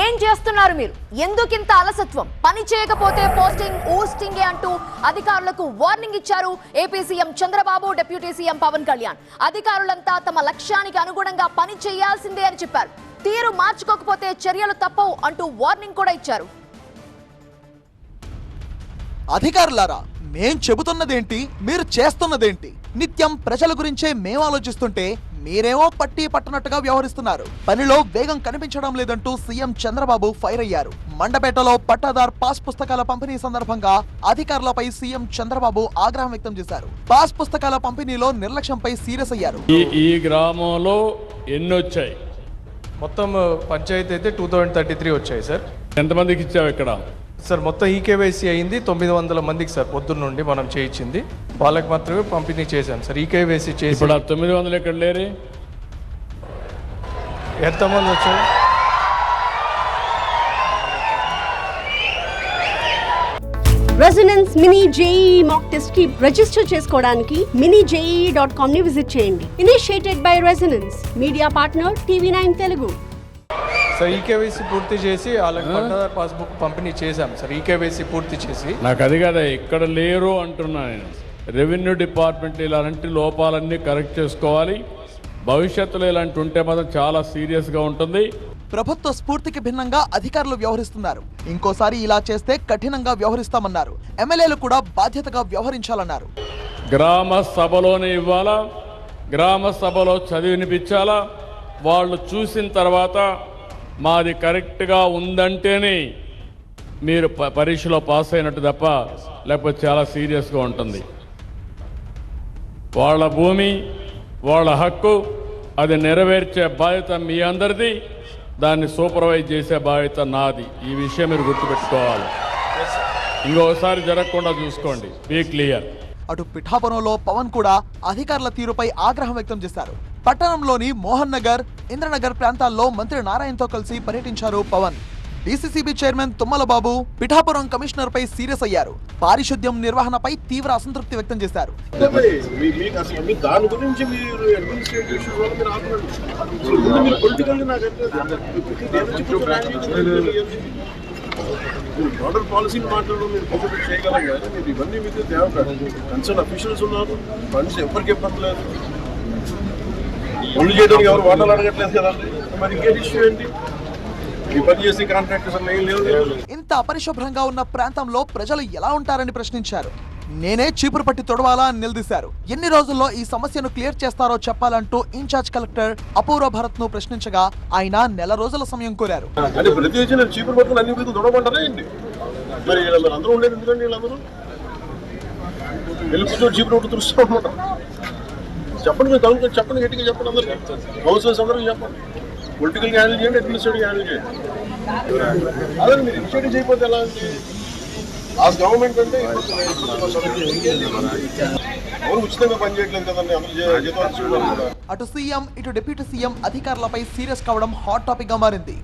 ఏం చేస్తున్నారు మీరు? ఎందుకింత అలసత్వం? పని చేయకపోతే పోస్టింగ్ ఊస్టింగే అంటూ అధికారులకు వార్నింగ్ ఇచ్చారు AP CM Chandrababu, deputy CM Pawan Kalyan. అధికారులంతా తమ లక్ష్యానికి అనుగుణంగా పని చేయాల్సిందే అని చెప్పారు. తీరు మార్చుకోకపోతే చర్యలు తప్పవు అంటూ వార్నింగ్ కూడా ఇచ్చారు. అధికారులారా, మేం చెబుతున్నదేంటి, మీరు చేస్తున్నదేంటి? నిత్యం ప్రజల గురించే మేము ఆలోచిస్తుంటే మీరేమో పట్టి పట్టనట్టుగా వ్యవహరిస్తున్నారు. పనిలో వేగం కనిపించడం లేదంటూ సీఎం చంద్రబాబు ఫైర్ అయ్యారు. మండపేటలో పట్టాదార్ పాస్ పుస్తకాల పంపిణీ సందర్భంగా అధికారులపై సీఎం చంద్రబాబు ఆగ్రహం వ్యక్తం చేశారు. పాస్ పుస్తకాల పంపిణీలో నిర్లక్ష్యంపై సీరియస్ అయ్యారు. ఈ గ్రామంలో ఎన్ని వచ్చాయి? మొత్తం పంచాయతీ అయితే 2033 వచ్చాయి సార్. ఎంతమందికి ఇచ్చావు ఇక్కడ? సార్ మొత్తం ఈకేవైసీ అయింది 900 మందికి సార్. పొద్దున్న నుండి మనం చేయించింది వాళ్ళకి మాత్రమే పంపిణీ చేశాం సార్. ఈకేవైసీ చేసి ఇప్పుడు 900 ఎక్కడ లేరు? ఎంతమంది వచ్చారు? Resonance mini JEE mock test కి రిజిస్టర్ చేసుకోవడానికి minijee.com ని విజిట్ చేయండి. Initiated by resonance, media partner TV9 Telugu. Sir eKYC పూర్తి చేసి వాళ్ళకి పట్టాదార్ పాస్బుక్ పంపిణీ చేశాం సార్. ఈకేవైసీ పూర్తి చేసి. నాకు అది కదా, ఇక్కడ లేరు అంటున్నా నేను. రెవెన్యూ డిపార్ట్మెంట్ ఇలాంటి లోపాలన్నీ కరెక్ట్ చేసుకోవాలి. భవిష్యత్తులో ఇలాంటి ఉంటే మాత్రం చాలా సీరియస్గా ఉంటుంది. ప్రభుత్వ స్ఫూర్తికి భిన్నంగా అధికారులు వ్యవహరిస్తున్నారు. ఇంకోసారి ఇలా చేస్తే కఠినంగా వ్యవహరిస్తామన్నారు. ఎమ్మెల్యేలు కూడా బాధ్యతగా వ్యవహరించాలన్నారు. గ్రామ సభలోనే ఇవ్వాలా, గ్రామ సభలో చదివినిపించాలా. వాళ్ళు చూసిన తర్వాత మాది కరెక్ట్గా ఉందంటేనే మీరు పరీక్షలో పాస్ అయినట్టు తప్ప, లేకపోతే చాలా సీరియస్గా ఉంటుంది. వాళ్ళ భూమి, వాళ్ళ హక్కు, అది నెరవేర్చే బాధ్యత మీ అందరిది. దాన్ని సూపర్వైజ్ చేసే బాధ్యత నాది. ఈ విషయం మీరు గుర్తుపెట్టుకోవాలి. ఇంకోసారి జరగకుండా చూసుకోండి. Be clear. అటు పిఠాపురంలో పవన్ కూడా అధికారుల తీరుపై ఆగ్రహం వ్యక్తం చేశారు. పట్టణంలోని మోహన్ నగర్, ఇంద్రనగర్ ప్రాంతాల్లో మంత్రి నారాయణతో కలిసి పర్యటించారు Pawan. DCCB chairman Tummalababu Pithapuram commissioner పై సీరియస్ అయ్యారు. పారిశుద్ధ్యం నిర్వహణపై తీవ్ర అసంతృప్తి వ్యక్తం చేశారు. మోడల్ పాలసీని మాట్లాడడం మీరు కంప్లీట్ చేయగలం కానీ మీరు ఇవన్నీ మీకు కన్సర్న్ అఫీషియల్స్ ఉన్నారు. ఫండ్స్ ఎవరికి ఇబ్బంది లేదు. పనులు చేయడానికి ఎవరు వాటాలు అడగట్లేదు కదండి. మరి ఇంకేం ఇష్యూ ఏంటి? ఈ పని చేసే కాంట్రాక్టర్స్ అన్నీ ఏం లేవు. ఇంత అపరిశుభ్రంగా ఉన్న ప్రాంతంలో ప్రజలు ఎలా ఉంటారని ప్రశ్నించారు. నేనే చీపురు పట్టి తొడవాలా అని నిలదీశారు. ఎన్ని రోజుల్లో ఈ సమస్యను క్లియర్ చేస్తారో చెప్పాలంటూ ఇన్ఛార్జ్ కలెక్టర్ అపూర్వ భరత్ ను ప్రశ్నించగా ఆయన నెల రోజుల సమయం కోరారు. ప్రతి చీపురు పట్టుకుని అన్ని మీద దొడమంటారా ఏంటి? మరి అందరూ ఉండేది ఎందుకండి? వీళ్ళందరూ వెళ్ళి కూర్చొని చీపురు పట్టు తుడుస్తూ ఉంటారు. చెప్పండి, మీరు తను చెప్పండి, గట్టిగా చెప్పండి. అందరికీ హౌసెస్ అందరికీ చెప్పండి. పొలిటికల్గా హ్యాండిల్ చేయండి, అడ్మినిస్ట్రేటివ్ హ్యాండిల్ చేయండి. అదే మీరు ఇనిషియేటివ్ చేయకపోతే ఎలా అండి? ఆ గవర్నమెంట్ అంటే ఎవరు ఉచితంగా పనిచేయట్లేదు కదండి. అందరూ అటు సీఎం, ఇటు డిప్యూటీ సీఎం అధికారులపై సీరియస్ కావడం హాట్ టాపిక్ గా మారింది.